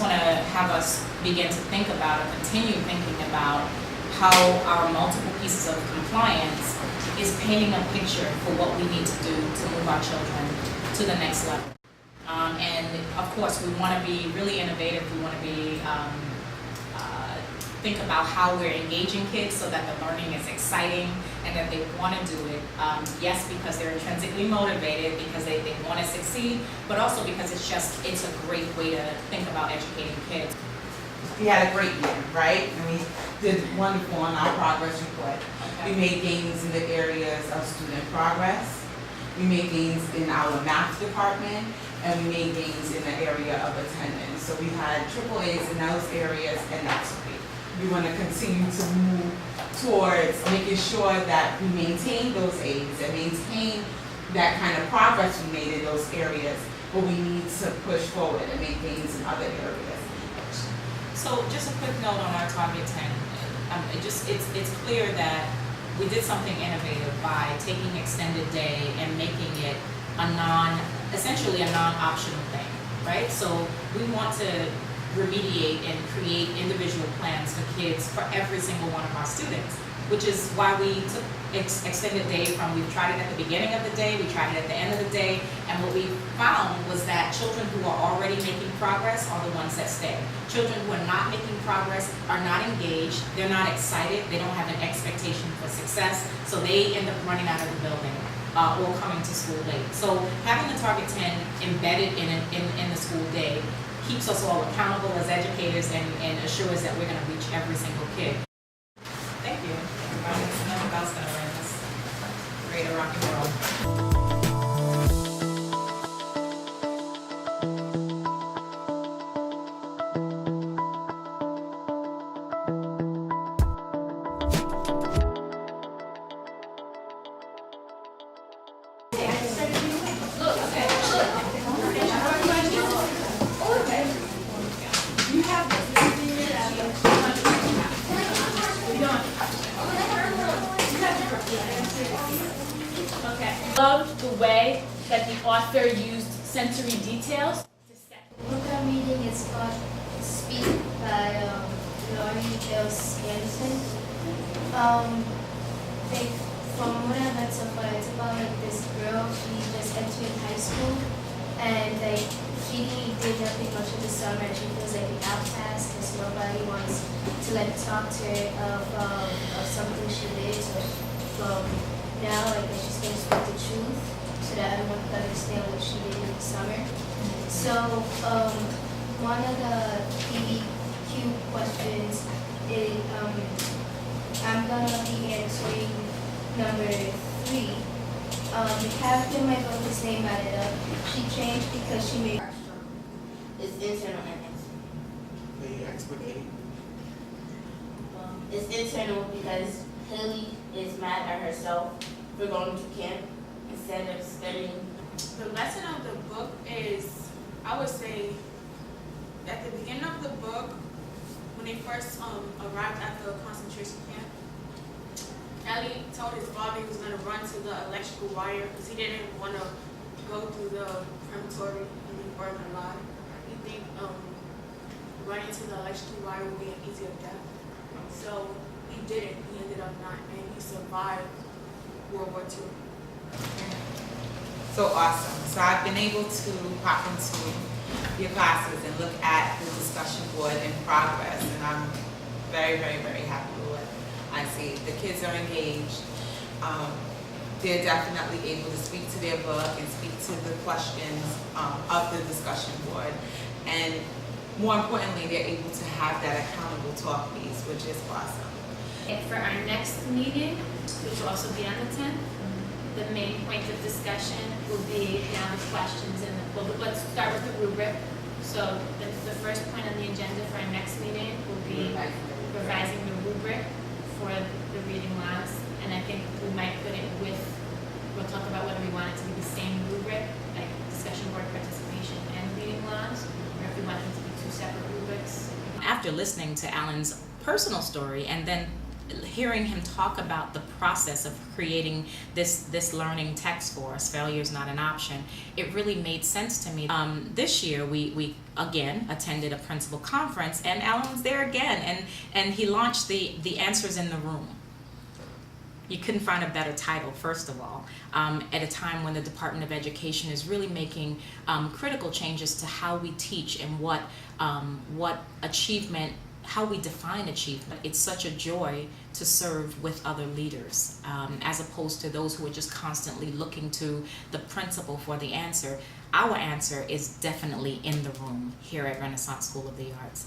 just want to have us begin to think about and continue thinking about how our multiple pieces of compliance is painting a picture for what we need to do to move our children to the next level. And of course, we want to be really innovative. We want to be think about how we're engaging kids so that the learning is exciting and that they want to do it. Yes, because they're intrinsically motivated, because they want to succeed, but also because it's a great way to think about educating kids. We had a great year, right? And we did wonderful on our progress report. Okay. We made gains in the areas of student progress. We made gains in our math department, and we made gains in the area of attendance. So we had AAAs in those areas, and that's great. We want to continue to move towards making sure that we maintain those A's and maintain that kind of progress we made in those areas, but we need to push forward and make gains in other areas. So just a quick note on our Target 10. It's clear that we did something innovative by taking extended day and making it essentially a non-optional thing, right? So we want to remediate and create individual plans for kids for every single one of our students, which is why we took extended day from, we tried it at the beginning of the day, we tried it at the end of the day, and what we found was that children who are already making progress are the ones that stay. Children who are not making progress are not engaged, they're not excited, they don't have an expectation for success, so they end up running out of the building or coming to school late. So having the Target 10 embedded in the school day keeps us all accountable as educators and assures that we're going to reach every single kid. Thank you. Nothing else going to run this greater rock and roll. Loved the way that the author used sensory details to set. The book I'm reading is called Speak by Laurie Else Anderson. From what I've read so far, it's about this girl, she just entered high school, and she did nothing much of the summer, and she feels like an outcast because nobody wants to talk to her of something she did. So now, she's going to speak the truth so that everyone can understand what she did in the summer. So, one of the PBQ questions is, I'm going to be answering number 3. The character in my book is named Marita. She changed because she made... It's internal and external. Can you explicate? It's internal because Haley is mad at herself for going to camp instead of studying. The lesson of the book is, I would say, at the beginning of the book, when they first arrived at the concentration camp, Ellie told his father he was going to run to the electrical wire because he didn't want to go through the crematory and be burned alive. He think running to the electrical wire would be an easier death. So he didn't. He ended up not, and he survived World War II. So awesome. So I've been able to pop into your classes and look at the discussion board in progress, and I'm very, very, very happy with what I see. The kids are engaged. They're definitely able to speak to their book and speak to the questions of the discussion board. And more importantly, they're able to have that accountable talk piece, which is awesome. And for our next meeting, which will also be on the 10th, the main point of discussion will be now the questions and let's start with the rubric. So the first point on the agenda for our next meeting will be revising the rubric for the reading logs, and I think we might put it with, we'll talk about whether we want it to be the same rubric, like discussion board participation and reading logs, or if we want them to be 2 separate rubrics. After listening to Alan's personal story and then hearing him talk about the process of creating this learning text for us, failure is not an option, it really made sense to me. This year we again attended a principal conference, and Alan was there again, and he launched the answers in the room. You couldn't find a better title, first of all, at a time when the Department of Education is really making critical changes to how we teach and what achievement, how we define achievement. It's such a joy to serve with other leaders, as opposed to those who are just constantly looking to the principal for the answer. Our answer is definitely in the room here at Renaissance School of the Arts.